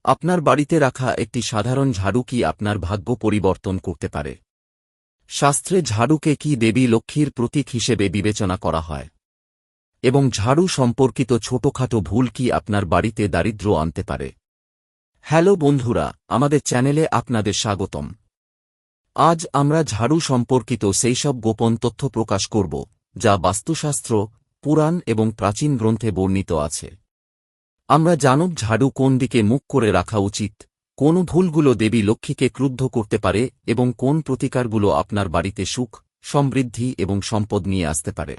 আপনার বাড়িতে রাখা একটি সাধারণ ঝাড়ু কি আপনার ভাগ্য পরিবর্তন করতে পারে? শাস্ত্রে ঝাড়ুকে কি দেবী লক্ষ্মীর প্রতীক হিসেবে বিবেচনা করা হয়? এবং ঝাড়ু সম্পর্কিত ছোটখাটো ভুল কি আপনার বাড়িতে দারিদ্র্য আনতে পারে? হ্যালো বন্ধুরা, আমাদের চ্যানেলে আপনাদের স্বাগতম। আজ আমরা ঝাড়ু সম্পর্কিত সেই সব গোপন তথ্য প্রকাশ করব, যা বাস্তুশাস্ত্র, পুরাণ এবং প্রাচীন গ্রন্থে বর্ণিত আছে। আমরা জানব ঝাড়ু কোন দিকে মুখ করে রাখা উচিত, কোন ভুলগুলো দেবী লক্ষ্মীকে ক্রুদ্ধ করতে পারে এবং কোন প্রতিকারগুলো আপনার বাড়িতে সুখ, সমৃদ্ধি এবং সম্পদ নিয়ে আসতে পারে।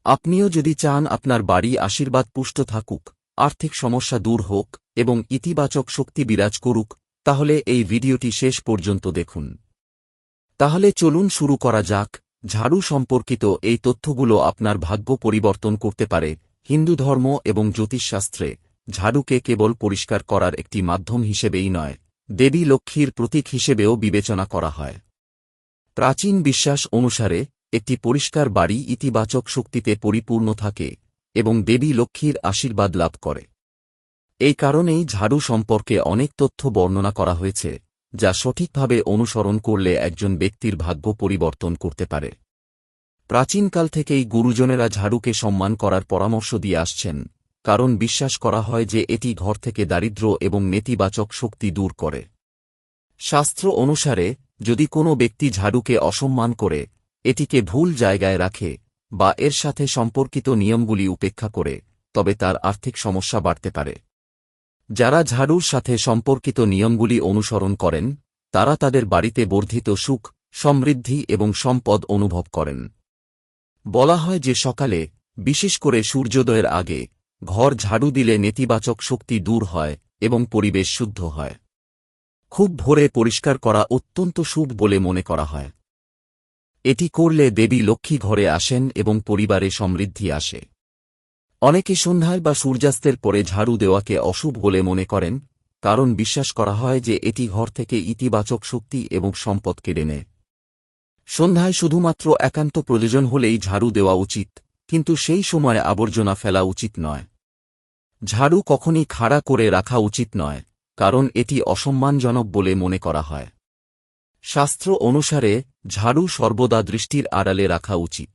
আপনিও যদি চান আপনার বাড়ি আশীর্বাদ পুষ্ট থাকুক, আর্থিক সমস্যা দূর হোক এবং ইতিবাচক শক্তি বিরাজ করুক, তাহলে এই ভিডিওটি শেষ পর্যন্ত দেখুন। তাহলে চলুন শুরু করা যাক। ঝাড়ু সম্পর্কিত এই তথ্যগুলো আপনার ভাগ্য পরিবর্তন করতে পারে। হিন্দু ধর্ম এবং জ্যোতিষশাস্ত্রে ঝাড়ুকে কেবল পরিষ্কার করার একটি মাধ্যম হিসেবেই নয়, দেবী লক্ষ্মীর প্রতীক হিসেবেও বিবেচনা করা হয়। প্রাচীন বিশ্বাস অনুসারে একটি পরিষ্কার বাড়ি ইতিবাচক শক্তিতে পরিপূর্ণ থাকে এবং দেবী লক্ষ্মীর আশীর্বাদ লাভ করে। এই কারণেই ঝাড়ু সম্পর্কে অনেক তথ্য বর্ণনা করা হয়েছে, যা সঠিকভাবে অনুসরণ করলে একজন ব্যক্তির ভাগ্য পরিবর্তন করতে পারে। প্রাচীনকাল থেকেই গুরুজনেরা ঝাড়ুকে সম্মান করার পরামর্শ দিয়ে আসছেন, কারণ বিশ্বাস করা হয় যে এটি ঘর থেকে দারিদ্র্য এবং নেতিবাচক শক্তি দূর করে। শাস্ত্র অনুসারে যদি কোনো ব্যক্তি ঝাড়ুকে অসম্মান করে, এটিকে ভুল জায়গায় রাখে বা এর সাথে সম্পর্কিত নিয়মগুলি উপেক্ষা করে, তবে তার আর্থিক সমস্যা বাড়তে পারে। যারা ঝাড়ুর সাথে সম্পর্কিত নিয়মগুলি অনুসরণ করেন, তারা তাদের বাড়িতে বর্ধিত সুখ, সমৃদ্ধি এবং সম্পদ অনুভব করেন। বলা হয় যে সকালে, বিশেষ করে সূর্যোদয়ের আগে, ঘর ঝাড়ু দিলে নেতিবাচক শক্তি দূর হয় এবং পরিবেশ শুদ্ধ হয়। খুব ভোরে পরিষ্কার করা অত্যন্ত শুভ বলে মনে করা হয়। এটি করলে দেবী লক্ষ্মী ঘরে আসেন এবং পরিবারে সমৃদ্ধি আসে। অনেকে সন্ধ্যায় বা সূর্যাস্তের পরে ঝাড়ু দেওয়াকে অশুভ বলে মনে করেন, কারণ বিশ্বাস করা হয় যে এটি ঘর থেকে ইতিবাচক শক্তি এবং সম্পদ কেড়ে নেয়। সন্ধ্যায় শুধুমাত্র একান্ত প্রয়োজন হলেই ঝাড়ু দেওয়া উচিত, কিন্তু সেই সময় আবর্জনা ফেলা উচিত নয়। ঝাড়ু কখনই খাড়া করে রাখা উচিত নয়, কারণ এটি অসম্মানজনক বলে মনে করা হয়। শাস্ত্র অনুসারে ঝাড়ু সর্বদা দৃষ্টির আড়ালে রাখা উচিত।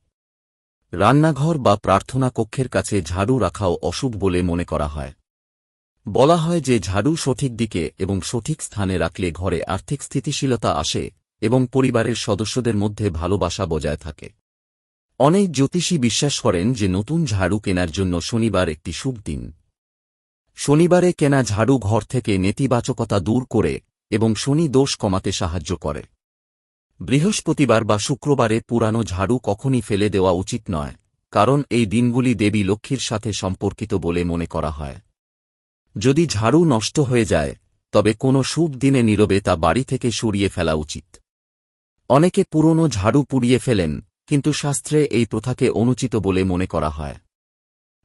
রান্নাঘর বা প্রার্থনা কক্ষের কাছে ঝাড়ু রাখাও অশুভ বলে মনে করা হয়। বলা হয় যে ঝাড়ু সঠিক দিকে এবং সঠিক স্থানে রাখলে ঘরে আর্থিক স্থিতিশীলতা আসে এবং পরিবারের সদস্যদের মধ্যে ভালোবাসা বজায় থাকে। অনেক জ্যোতিষী বিশ্বাস করেন যে নতুন ঝাড়ু কেনার জন্য শনিবার একটি শুভ দিন। শনিবারে কেনা ঝাড়ু ঘর থেকে নেতিবাচকতা দূর করে এবং শনি দোষ কমাতে সাহায্য করে। বৃহস্পতিবার বা শুক্রবারে পুরানো ঝাড়ু কখনই ফেলে দেওয়া উচিত নয়, কারণ এই দিনগুলি দেবী লক্ষ্মীর সাথে সম্পর্কিত বলে মনে করা হয়। যদি ঝাড়ু নষ্ট হয়ে যায়, তবে কোনো শুভ দিনে নীরবে তা বাড়ি থেকে সরিয়ে ফেলা উচিত। অনেকে পুরনো ঝাড়ু পুড়িয়ে ফেলেন, কিন্তু শাস্ত্রে এই প্রথাকে অনুচিত বলে মনে করা হয়।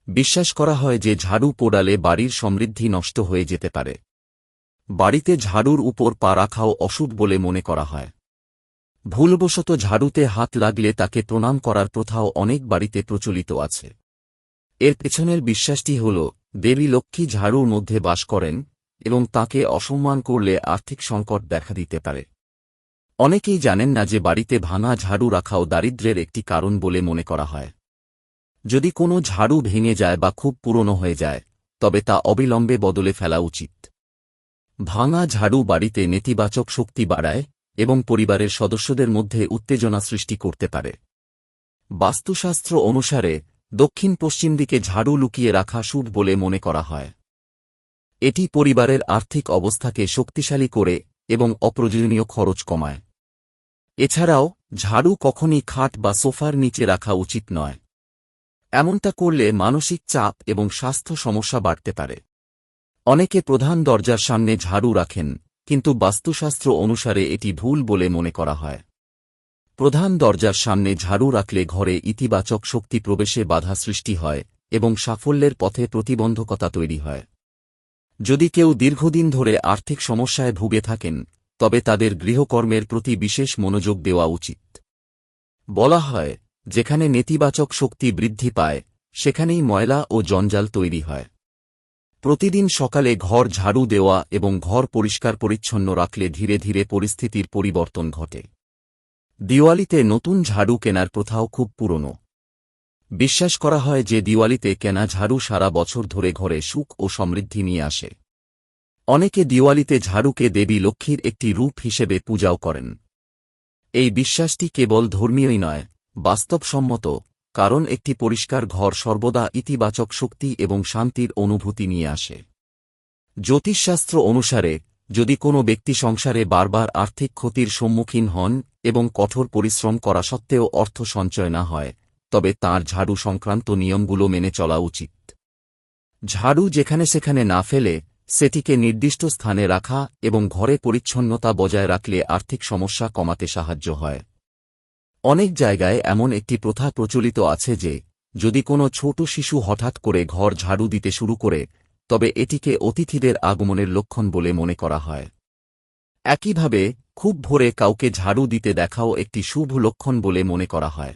বিশ্বাস করা হয় যে ঝাড়ু পোড়ালে বাড়ির সমৃদ্ধি নষ্ট হয়ে যেতে পারে। বাড়িতে ঝাড়ুর উপর পা রাখাও অশুভ বলে মনে করা হয়। ভুলবশত ঝাড়ুতে হাত লাগলে তাকে প্রণাম করার প্রথাও অনেক বাড়িতে প্রচলিত আছে। এর পেছনের বিশ্বাসটি হল, দেবী লক্ষ্মী ঝাড়ুর মধ্যে বাস করেন এবং তাকে অসম্মান করলে আর্থিক সংকট দেখা দিতে পারে। অনেকেই জানেন না যে বাড়িতে ভাঙা ঝাড়ু রাখাও দারিদ্র্যের একটি কারণ বলে মনে করা হয়। যদি কোনো ঝাড়ু ভেঙে যায় বা খুব পুরনো হয়ে যায়, তবে তা অবিলম্বে বদলে ফেলা উচিত। ভাঙা ঝাড়ু বাড়িতে নেতিবাচক শক্তি বাড়ায় এবং পরিবারের সদস্যদের মধ্যে উত্তেজনা সৃষ্টি করতে পারে। বাস্তুশাস্ত্র অনুসারে দক্ষিণ পশ্চিম দিকে ঝাড়ু লুকিয়ে রাখা শুভ বলে মনে করা হয়। এটি পরিবারের আর্থিক অবস্থাকে শক্তিশালী করে এবং অপ্রয়োজনীয় খরচ কমায়। এছাড়াও ঝাড়ু কখনই খাট বা সোফার নিচে রাখা উচিত নয়। এমনটা করলে মানসিক চাপ এবং স্বাস্থ্য সমস্যা বাড়তে পারে। অনেকে প্রধান দরজার সামনে ঝাড়ু রাখেন, কিন্তু বাস্তুশাস্ত্র অনুসারে এটি ভুল বলে মনে করা হয়। প্রধান দরজার সামনে ঝাড়ু রাখলে ঘরে ইতিবাচক শক্তি প্রবেশে বাধা সৃষ্টি হয় এবং সাফল্যের পথে প্রতিবন্ধকতা তৈরি হয়। যদি কেউ দীর্ঘদিন ধরে আর্থিক সমস্যায় ভুগে থাকেন, তবে তাদের গৃহকর্মের প্রতি বিশেষ মনোযোগ দেওয়া উচিত। বলা হয়, যেখানে নেতিবাচক শক্তি বৃদ্ধি পায়, সেখানেই ময়লা ও জঞ্জাল তৈরি হয়। প্রতিদিন সকালে ঘর ঝাড়ু দেওয়া এবং ঘর পরিষ্কার পরিচ্ছন্ন রাখলে ধীরে ধীরে পরিস্থিতির পরিবর্তন ঘটে। দিওয়ালিতে নতুন ঝাড়ু কেনার প্রথাও খুব পুরনো। বিশ্বাস করা হয় যে দিওয়ালিতে কেনা ঝাড়ু সারা বছর ধরে ঘরে সুখ ও সমৃদ্ধি নিয়ে আসে। অনেকে দিওয়ালিতে ঝাড়ুকে দেবী লক্ষ্মীর একটি রূপ হিসেবে পূজাও করেন। এই বিশ্বাসটি কেবল ধর্মীয়ই নয়, বাস্তবসম্মত, কারণ একটি পরিষ্কার ঘর সর্বদা ইতিবাচক শক্তি এবং শান্তির অনুভূতি নিয়ে আসে। জ্যোতিষশাস্ত্র অনুসারে, যদি কোনো ব্যক্তি সংসারে বারবার আর্থিক ক্ষতির সম্মুখীন হন এবং কঠোর পরিশ্রম করা সত্ত্বেও অর্থ সঞ্চয় না হয়, তবে তাঁর ঝাড়ু সংক্রান্ত নিয়মগুলো মেনে চলা উচিত। ঝাড়ু যেখানে সেখানে না ফেলে সেটিকে নির্দিষ্ট স্থানে রাখা এবং ঘরে পরিচ্ছন্নতা বজায় রাখলে আর্থিক সমস্যা কমাতে সাহায্য হয়। অনেক জায়গায় এমন একটি প্রথা প্রচলিত আছে যে, যদি কোনো ছোট শিশু হঠাৎ করে ঘর ঝাড়ু দিতে শুরু করে, তবে এটিকে অতিথিদের আগমনের লক্ষণ বলে মনে করা হয়। একইভাবে, খুব ভোরে কাউকে ঝাড়ু দিতে দেখাও একটি শুভ লক্ষণ বলে মনে করা হয়।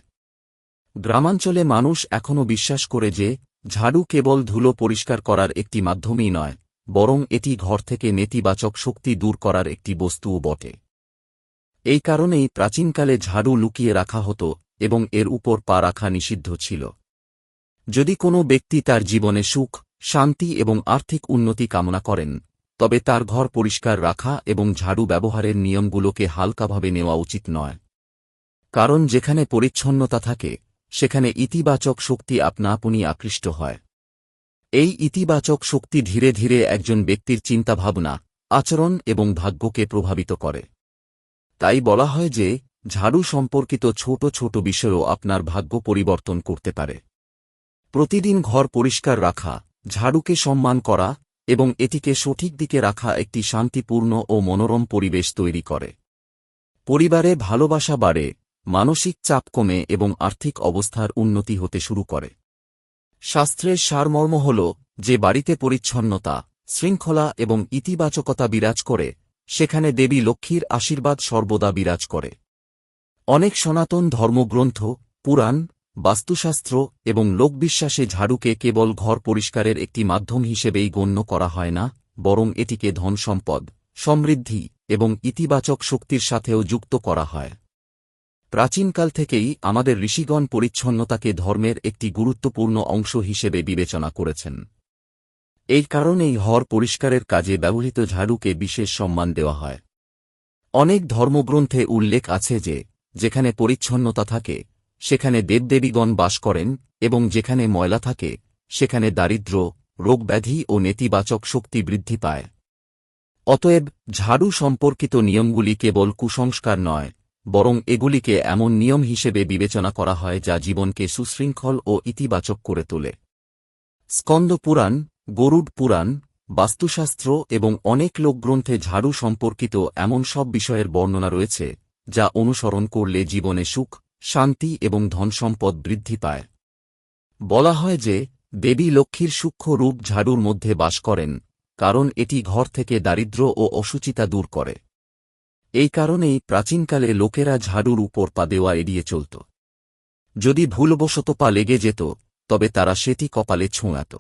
গ্রামাঞ্চলে মানুষ এখনও বিশ্বাস করে যে, ঝাড়ু কেবল ধুলো পরিষ্কার করার একটি মাধ্যমই নয়, বরং এটি ঘর থেকে নেতিবাচক শক্তি দূর করার একটি বস্তুও বটে। এই কারণেই প্রাচীনকালে ঝাড়ু লুকিয়ে রাখা হতো এবং এর উপর পা রাখা নিষিদ্ধ ছিল। যদি কোনো ব্যক্তি তার জীবনে সুখ, শান্তি এবং আর্থিক উন্নতি কামনা করেন, তবে তার ঘর পরিষ্কার রাখা এবং ঝাড়ু ব্যবহারের নিয়মগুলোকে হালকাভাবে নেওয়া উচিত নয়। কারণ যেখানে পরিচ্ছন্নতা থাকে, সেখানে ইতিবাচক শক্তি আপনা আপনি আকৃষ্ট হয়। এই ইতিবাচক শক্তি ধীরে ধীরে একজন ব্যক্তির চিন্তাভাবনা, আচরণ এবং ভাগ্যকে প্রভাবিত করে। তাই বলা হয় যে, ঝাড়ু সম্পর্কিত ছোট ছোট বিষয়ও আপনার ভাগ্য পরিবর্তন করতে পারে। প্রতিদিন ঘর পরিষ্কার রাখা, ঝাড়ুকে সম্মান করা এবং এটিকে সঠিক দিকে রাখা একটি শান্তিপূর্ণ ও মনোরম পরিবেশ তৈরি করে। পরিবারে ভালোবাসা বাড়ে, মানসিক চাপ কমে এবং আর্থিক অবস্থার উন্নতি হতে শুরু করে। শাস্ত্রের সারমর্ম হল যে বাড়িতে পরিচ্ছন্নতা, শৃঙ্খলা এবং ইতিবাচকতা বিরাজ করে, সেখানে দেবী লক্ষ্মীর আশীর্বাদ সর্বদা বিরাজ করে। অনেক সনাতন ধর্মগ্রন্থ, পুরাণ, বাস্তুশাস্ত্র এবং লোকবিশ্বাসে ঝাড়ুকে কেবল ঘর পরিষ্কারের একটি মাধ্যম হিসেবেই গণ্য করা হয় না, বরং এটিকে ধনসম্পদ, সমৃদ্ধি এবং ইতিবাচক শক্তির সাথেও যুক্ত করা হয়। প্রাচীনকাল থেকেই আমাদের ঋষিগণ পরিচ্ছন্নতাকে ধর্মের একটি গুরুত্বপূর্ণ অংশ হিসেবে বিবেচনা করেছেন। এই কারণেই ঘর পরিষ্কারের কাজে ব্যবহৃত ঝাড়ুকে বিশেষ সম্মান দেওয়া হয়। অনেক ধর্মগ্রন্থে উল্লেখ আছে যে, যেখানে পরিচ্ছন্নতা থাকে, সেখানে দেবদেবীগণ বাস করেন এবং যেখানে ময়লা থাকে, সেখানে দারিদ্র্য, রোগব্যাধি ও নেতিবাচক শক্তি বৃদ্ধি পায়। অতএব, ঝাড়ু সম্পর্কিত নিয়মগুলি কেবল কুসংস্কার নয়, বরং এগুলিকে এমন নিয়ম হিসেবে বিবেচনা করা হয় যা জীবনকে সুশৃঙ্খল ও ইতিবাচক করে তোলে। স্কন্দ পুরাণ, গরুড পুরাণ, বাস্তুশাস্ত্র এবং অনেক লোকগ্রন্থে ঝাড়ু সম্পর্কিত এমন সব বিষয়ের বর্ণনা রয়েছে, যা অনুসরণ করলে জীবনে সুখ, শান্তি এবং ধনসম্পদ বৃদ্ধি পায়। বলা হয় যে, দেবী লক্ষ্মীর সূক্ষ্ম রূপ ঝাড়ুর মধ্যে বাস করেন, কারণ এটি ঘর থেকে দারিদ্র্য ও অশুচিতা দূর করে। এই কারণেই প্রাচীনকালে লোকেরা ঝাড়ুর উপর পা দেওয়া এড়িয়ে চলত। যদি ভুলবশত পা লেগে যেত, তবে তারা সেটি কপালে ছোঁয়াত।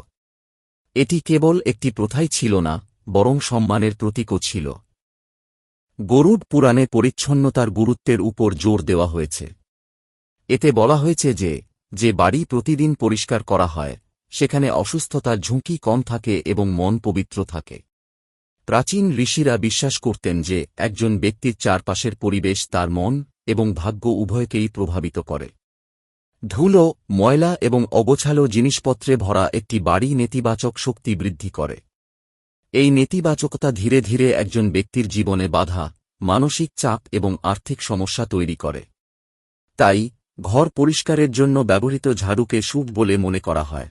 এটি কেবল একটি প্রথাই ছিল না, বরং সম্মানের প্রতীকও ছিল। গরুড পুরাণে পরিচ্ছন্নতার গুরুত্বের উপর জোর দেওয়া হয়েছে। এতে বলা হয়েছে যে, যে বাড়ি প্রতিদিন পরিষ্কার করা হয়, সেখানে অসুস্থতার ঝুঁকি কম থাকে এবং মন পবিত্র থাকে। প্রাচীন ঋষিরা বিশ্বাস করতেন যে একজন ব্যক্তির চারপাশের পরিবেশ তার মন এবং ভাগ্য উভয়কেই প্রভাবিত করে। ধুলো, ময়লা এবং অগোছালো জিনিসপত্রে ভরা একটি বাড়ি নেতিবাচক শক্তি বৃদ্ধি করে। এই নেতিবাচকতা ধীরে ধীরে একজন ব্যক্তির জীবনে বাধা, মানসিক চাপ এবং আর্থিক সমস্যা তৈরি করে। তাই, ঘর পরিষ্কারের জন্য ব্যবহৃত ঝাড়ুকে শুভ বলে মনে করা হয়।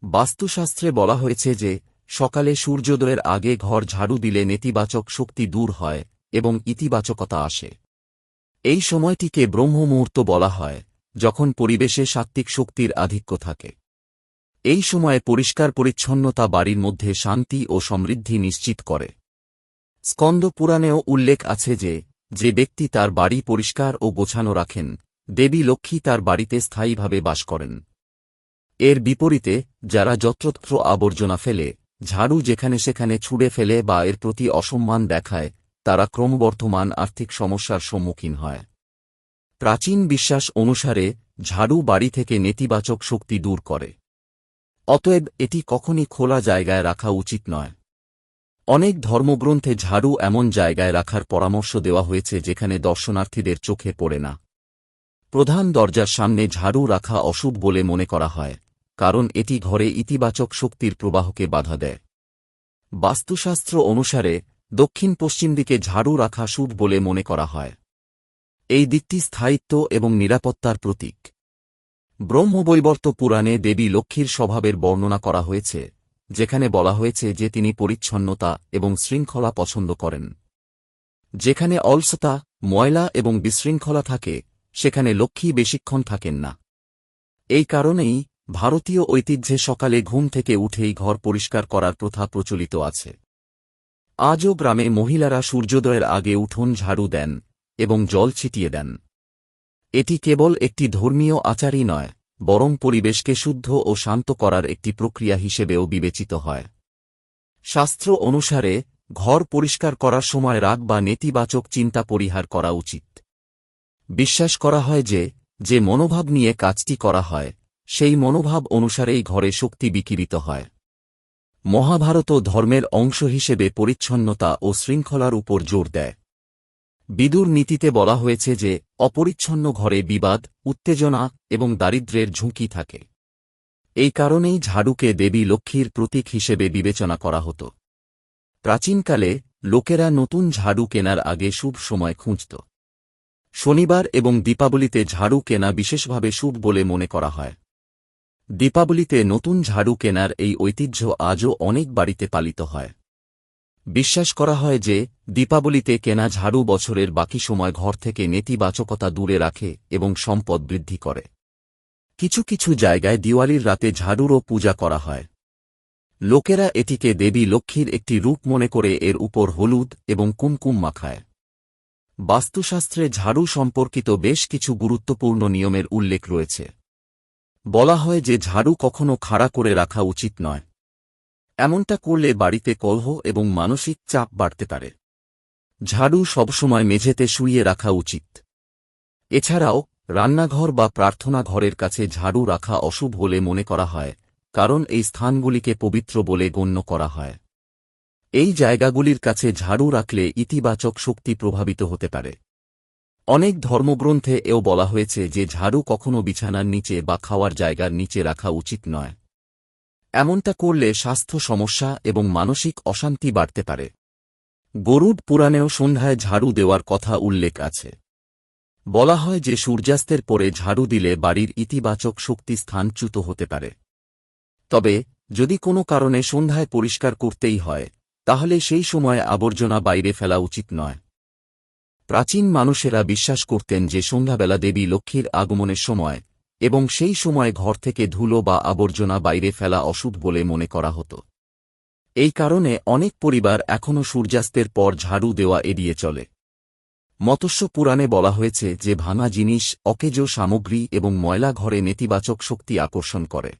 বাস্তুশাস্ত্রে বলা হয়েছে যে, সকালে সূর্যোদয়ের আগে ঘর ঝাড়ু দিলে নেতিবাচক শক্তি দূর হয় এবং ইতিবাচকতা আসে। এই সময়টিকে ব্রহ্ম মুহূর্ত বলা হয়, যখন পরিবেশে সাত্ত্বিক শক্তির আধিক্য থাকে। এই সময়ে পরিষ্কার পরিচ্ছন্নতা বাড়ির মধ্যে শান্তি ও সমৃদ্ধি নিশ্চিত করে। স্কন্দ পুরাণেও উল্লেখ আছে যে, যে ব্যক্তি তার বাড়ি পরিষ্কার ও গোছানো রাখেন, দেবী লক্ষ্মী তার বাড়িতে স্থায়ীভাবে বাস করেন। এর বিপরীতে, যারা যত্রতত্র আবর্জনা ফেলে, ঝাড়ু যেখানে সেখানে ছুঁড়ে ফেলে বা এর প্রতি অসম্মান দেখায় তারা ক্রমবর্ধমান আর্থিক সমস্যার সম্মুখীন হয়। প্রাচীন বিশ্বাস অনুসারে ঝাড়ু বাড়ি থেকে নেতিবাচক শক্তি দূর করে। অতএব এটি কখনই খোলা জায়গায় রাখা উচিত নয়। অনেক ধর্মগ্রন্থে ঝাড়ু এমন জায়গায় রাখার পরামর্শ দেওয়া হয়েছে যেখানে দর্শনার্থীদের চোখে পড়ে না। প্রধান দরজার সামনে ঝাড়ু রাখা অশুভ বলে মনে করা হয়, কারণ এটি ঘরে ইতিবাচক শক্তির প্রবাহকে বাধা দেয়। বাস্তুশাস্ত্র অনুসারে দক্ষিণ পশ্চিম দিকে ঝাড়ু রাখা শুভ বলে মনে করা হয়। এই দিকটি স্থায়িত্ব এবং নিরাপত্তার প্রতীক। ব্রহ্মবৈবর্ত পুরাণে দেবী লক্ষ্মীর স্বভাবের বর্ণনা করা হয়েছে, যেখানে বলা হয়েছে যে তিনি পরিচ্ছন্নতা এবং শৃঙ্খলা পছন্দ করেন। যেখানে অলসতা, ময়লা এবং বিশৃঙ্খলা থাকে সেখানে লক্ষ্মী বেশিক্ষণ থাকেন না। এই কারণেই ভারতীয় ঐতিহ্যে সকালে ঘুম থেকে উঠেই ঘর পরিষ্কার করার প্রথা প্রচলিত আছে। আজও গ্রামে মহিলারা সূর্যোদয়ের আগে উঠোন ঝাড়ু দেন এবং জল ছিটিয়ে দেন। এটি কেবল একটি ধর্মীয় আচারই নয়, বরং পরিবেশকে শুদ্ধ ও শান্ত করার একটি প্রক্রিয়া হিসেবেও বিবেচিত হয়। শাস্ত্র অনুসারে ঘর পরিষ্কার করার সময় রাগ বা নেতিবাচক চিন্তা পরিহার করা উচিত। বিশ্বাস করা হয় যে মনোভাব নিয়ে কাজটি করা হয় সেই মনোভাব অনুসারেই ঘরে শক্তি বিকিরিত হয়। মহাভারত ধর্মের অংশ হিসেবে পরিচ্ছন্নতা ও শৃঙ্খলার উপর জোর দেয়। বিদুর নীতিতে বলা হয়েছে যে অপরিচ্ছন্ন ঘরে বিবাদ, উত্তেজনা এবং দারিদ্র্যের ঝুঁকি থাকে। এই কারণেই ঝাড়ুকে দেবী লক্ষ্মীর প্রতীক হিসেবে বিবেচনা করা হতো। প্রাচীনকালে লোকেরা নতুন ঝাড়ু কেনার আগে শুভ সময় খুঁজত। শনিবার এবং দীপাবলিতে ঝাড়ু কেনা বিশেষভাবে শুভ বলে মনে করা হয়। দীপাবলিতে নতুন ঝাড়ু কেনার এই ঐতিহ্য আজও অনেক বাড়িতে পালিত হয়। বিশ্বাস করা হয় যে দীপাবলিতে কেনা ঝাড়ু বছরের বাকি সময় ঘর থেকে নেতিবাচকতা দূরে রাখে এবং সম্পদ বৃদ্ধি করে। কিছু কিছু জায়গায় দিওয়ালির রাতে ঝাড়ুরও পূজা করা হয়। লোকেরা এটিকে দেবী লক্ষ্মীর একটি রূপ মনে করে এর উপর হলুদ এবং কুমকুম মাখায়। বাস্তুশাস্ত্রে ঝাড়ু সম্পর্কিত বেশ কিছু গুরুত্বপূর্ণ নিয়মের উল্লেখ রয়েছে। বলা হয় যে ঝাড়ু কখনো খাড়া করে রাখা উচিত নয়। এমনটা করলে বাড়িতে কলহ এবং মানসিক চাপ বাড়তে পারে। ঝাড়ু সবসময় মেঝেতে শুইয়ে রাখা উচিত। এছাড়াও রান্নাঘর বা প্রার্থনা ঘরের কাছে ঝাড়ু রাখা অশুভ বলে মনে করা হয়, কারণ এই স্থানগুলিকে পবিত্র বলে গণ্য করা হয়। এই জায়গাগুলির কাছে ঝাড়ু রাখলে ইতিবাচক শক্তি প্রভাবিত হতে পারে। অনেক ধর্মগ্রন্থে এও বলা হয়েছে যে ঝাড়ু কখনো বিছানার নিচে বা খাওয়ার জায়গার নিচে রাখা উচিত নয়। এমনটা করলে স্বাস্থ্য সমস্যা এবং মানসিক অশান্তি বাড়তে পারে। গরুড পুরাণেও সন্ধ্যায় ঝাড়ু দেওয়ার কথা উল্লেখ আছে। বলা হয় যে সূর্যাস্তের পরে ঝাড়ু দিলে বাড়ির ইতিবাচক শক্তি স্থানচ্যুত হতে পারে। তবে যদি কোনো কারণে সন্ধ্যায় পরিষ্কার করতেই হয়, তাহলে সেই সময় আবর্জনা বাইরে ফেলা উচিত নয়। প্রাচীন মানুষেরা বিশ্বাস করতেন যে সন্ধ্যাবেলা দেবী লক্ষ্মীর আগমনের সময় এবং সেই সময় ঘর থেকে ধুলো বা আবর্জনা বাইরে ফেলা অশুভ বলে মনে করা হতো। এই কারণে অনেক পরিবার এখনও সূর্যাস্তের পর ঝাড়ু দেওয়া এড়িয়ে চলে। মৎস্য পুরাণে বলা হয়েছে যে ভাঙা জিনিস, অকেজো সামগ্রী এবং ময়লা ঘরে নেতিবাচক শক্তি আকর্ষণ করে।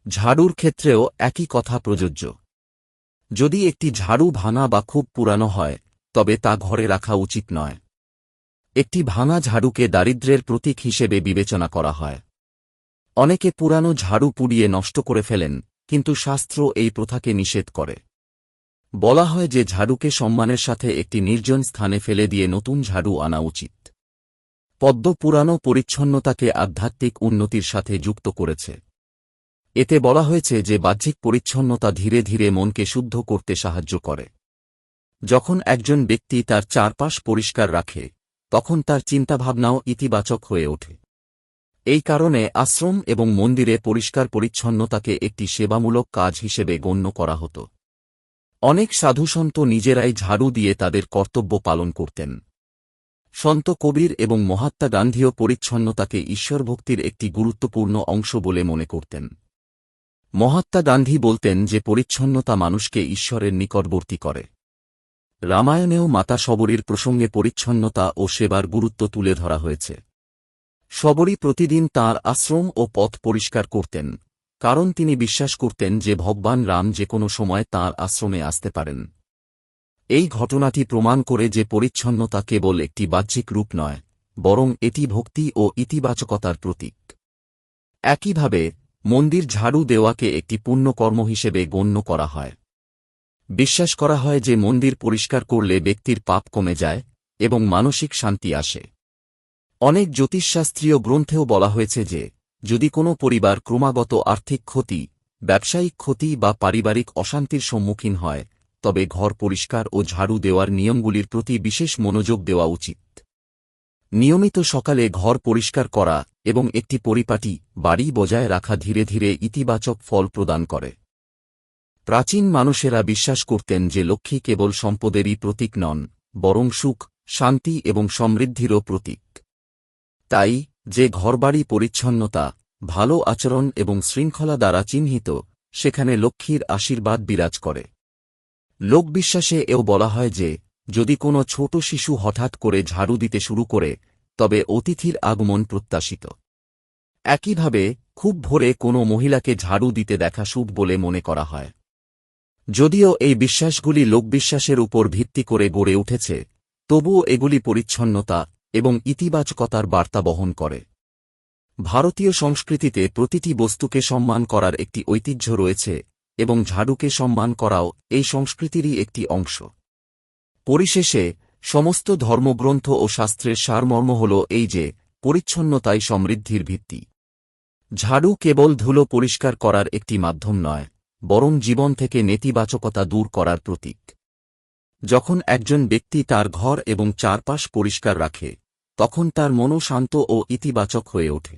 ঝাড়ুর ক্ষেত্রেও একই কথা প্রযোজ্য। যদি একটি ঝাড়ু ভাঙা বা খুব পুরানো হয়, তবে তা ঘরে রাখা উচিত নয়। একটি ভাঙা ঝাড়ুকে দারিদ্র্যের প্রতীক হিসেবে বিবেচনা করা হয়। অনেকে পুরানো ঝাড়ু পুড়িয়ে নষ্ট করে ফেলেন, কিন্তু শাস্ত্র এই প্রথাকে নিষেধ করে। বলা হয় যে ঝাড়ুকে সম্মানের সাথে একটি নির্জন স্থানে ফেলে দিয়ে নতুন ঝাড়ু আনা উচিত। পদ্ম পুরাণও পরিচ্ছন্নতাকে আধ্যাত্মিক উন্নতির সাথে যুক্ত করেছে। এতে বলা হয়েছে যে বাহ্যিক পরিচ্ছন্নতা ধীরে ধীরে মনকে শুদ্ধ করতে সাহায্য করে। যখন একজন ব্যক্তি তার চারপাশ পরিষ্কার রাখে, তখন তার চিন্তাভাবনাও ইতিবাচক হয়ে ওঠে। এই কারণে আশ্রম এবং মন্দিরে পরিষ্কার পরিচ্ছন্নতাকে একটি সেবামূলক কাজ হিসেবে গণ্য করা হতো। অনেক সাধুসন্ত নিজেরাই ঝাড়ু দিয়ে তাদের কর্তব্য পালন করতেন। সন্ত কবীর এবং মহাত্মা গান্ধীও পরিচ্ছন্নতাকে ঈশ্বরভক্তির একটি গুরুত্বপূর্ণ অংশ বলে মনে করতেন। মহাত্মা গান্ধী বলতেন যে পরিচ্ছন্নতা মানুষকে ঈশ্বরের নিকটবর্তী করে। রামায়ণেও মাতা শবরীর প্রসঙ্গে পরিচ্ছন্নতা ও সেবার গুরুত্ব তুলে ধরা হয়েছে। শবরী প্রতিদিন তাঁর আশ্রম ও পথ পরিষ্কার করতেন, কারণ তিনি বিশ্বাস করতেন যে ভগবান রাম যে কোনো সময় তাঁর আশ্রমে আসতে পারেন। এই ঘটনাটি প্রমাণ করে যে পরিচ্ছন্নতা কেবল একটি বাহ্যিক রূপ নয়, বরং এটি ভক্তি ও ইতিবাচকতার প্রতীক। একইভাবে মন্দির ঝাড়ু দেওয়াকে একটি পুণ্যকর্ম হিসেবে গণ্য করা হয়। বিশ্বাস করা হয় যে মন্দির পরিষ্কার করলে ব্যক্তির পাপ কমে যায় এবং মানসিক শান্তি আসে। অনেক জ্যোতিষশাস্ত্রীয় গ্রন্থেও বলা হয়েছে যে যদি কোনো পরিবার ক্রমাগত আর্থিক ক্ষতি, ব্যবসায়িক ক্ষতি বা পারিবারিক অশান্তির সম্মুখীন হয়, তবে ঘর পরিষ্কার ও ঝাড়ু দেওয়ার নিয়মগুলির প্রতি বিশেষ মনোযোগ দেওয়া উচিত। নিয়মিত সকালে ঘর পরিষ্কার করা এবং একটি পরিপাটি বাড়ি বজায় রাখা ধীরে ধীরে ইতিবাচক ফল প্রদান করে। প্রাচীন মানুষেরা বিশ্বাস করতেন যে লক্ষ্মী কেবল সম্পদেরই প্রতীক নন, বরং সুখ, শান্তি এবং সমৃদ্ধিরও প্রতীক। তাই যে ঘরবাড়ি পরিচ্ছন্নতা, ভালো আচরণ এবং শৃঙ্খলা দ্বারা চিহ্নিত, সেখানে লক্ষ্মীর আশীর্বাদ বিরাজ করে। লোকবিশ্বাসে এও বলা হয় যে যদি কোনো ছোট শিশু হঠাৎ করে ঝাড়ু দিতে শুরু করে, তবে অতিথির আগমন প্রত্যাশিত। একইভাবে খুব ভোরে কোনো মহিলাকে ঝাড়ু দিতে দেখা শুভ বলে মনে করা হয়। যদিও এই বিশ্বাসগুলি লোকবিশ্বাসের উপর ভিত্তি করে গড়ে উঠেছে, তবুও এগুলি পরিচ্ছন্নতা এবং ইতিবাচকতার বার্তা বহন করে। ভারতীয় সংস্কৃতিতে প্রতিটি বস্তুকে সম্মান করার একটি ঐতিহ্য রয়েছে এবং ঝাড়ুকে সম্মান করাও এই সংস্কৃতিরই একটি অংশ। পরিশেষে সমস্ত ধর্মগ্রন্থ ও শাস্ত্রের সারমর্ম হল এই যে পরিচ্ছন্নতাই সমৃদ্ধির ভিত্তি। ঝাড়ু কেবল ধুলো পরিষ্কার করার একটি মাধ্যম নয়, বরং জীবন থেকে নেতিবাচকতা দূর করার প্রতীক। যখন একজন ব্যক্তি তার ঘর এবং চারপাশ পরিষ্কার রাখে, তখন তার মনও শান্ত ও ইতিবাচক হয়ে ওঠে।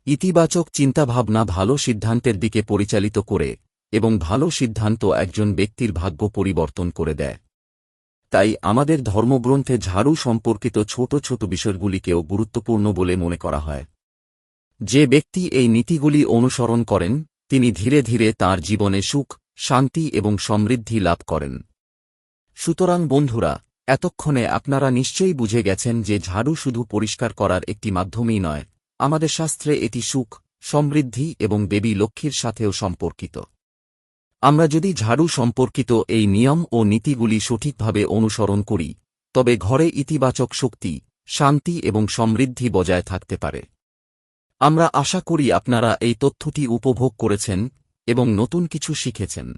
ইতিবাচক চিন্তাভাবনা ভালো সিদ্ধান্তের দিকে পরিচালিত করে এবং ভালো সিদ্ধান্ত একজন ব্যক্তির ভাগ্য পরিবর্তন করে দেয়। তাই আমাদের ধর্মগ্রন্থে ঝাড়ু সম্পর্কিত ছোট ছোট বিষয়গুলিকেও গুরুত্বপূর্ণ বলে মনে করা হয়। যে ব্যক্তি এই নীতিগুলি অনুসরণ করেন, তিনি ধীরে ধীরে তাঁর জীবনে সুখ, শান্তি এবং সমৃদ্ধি লাভ করেন। সুতরাং বন্ধুরা, এতক্ষণে আপনারা নিশ্চয়ই বুঝে গেছেন যে ঝাড়ু শুধু পরিষ্কার করার একটি মাধ্যমই নয়, আমাদের শাস্ত্রে এটি সুখ, সমৃদ্ধি এবং দেবী লক্ষ্মীর সাথেও সম্পর্কিত। আমরা যদি ঝাড়ু সম্পর্কিত এই নিয়ম ও নীতিগুলি সঠিকভাবে অনুসরণ করি, তবে ঘরে ইতিবাচক শক্তি, শান্তি এবং সমৃদ্ধি বজায় থাকতে পারে। আমরা আশা করি আপনারা এই তথ্যটি উপভোগ করেছেন এবং নতুন কিছু শিখেছেন।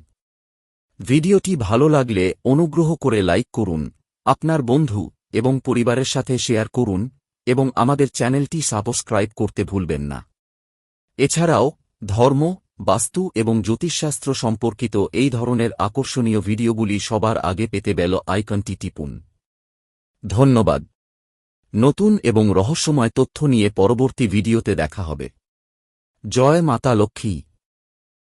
ভিডিওটি ভালো লাগলে অনুগ্রহ করে লাইক করুন, আপনার বন্ধু এবং পরিবারের সাথে শেয়ার করুন এবং আমাদের চ্যানেলটি সাবস্ক্রাইব করতে ভুলবেন না। এছাড়াও ধর্ম, বাস্তু এবং জ্যোতিষশাস্ত্র সম্পর্কিত এই ধরনের আকর্ষণীয় ভিডিওগুলি সবার আগে পেতে বেল আইকনটি টিপুন। ধন্যবাদ। নতুন এবং রহস্যময় তথ্য নিয়ে পরবর্তী ভিডিওতে দেখা হবে। জয় মাতা লক্ষ্মী।